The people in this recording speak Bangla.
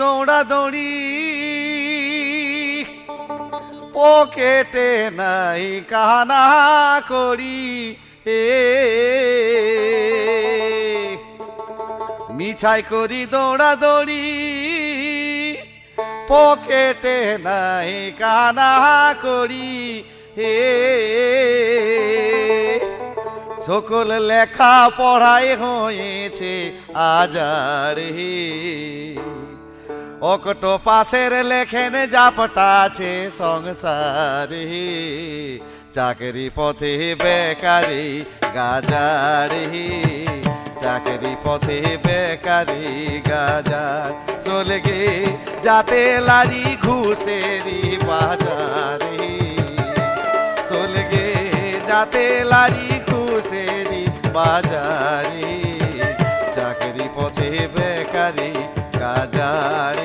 দৌড়াদৌড়ি পকেটে নাই কানা করি মিছাই করি দৌড়াদৌড়ি পকেটে নাই কানা করি সকল লেখা পড়াই হয়েছে আজারে অকটো পাশের লেখেন জাপটাছে সংসারে চাকরি পথে বেকারি গাজারে চাকরি পথে বেকারি গাজার চলে গে যাতে লারি ঘুষেরি বাজারে চলে গে যাতে লারি ঘুষেরি বাজারে চাকরি পথে বেকারি গাজারে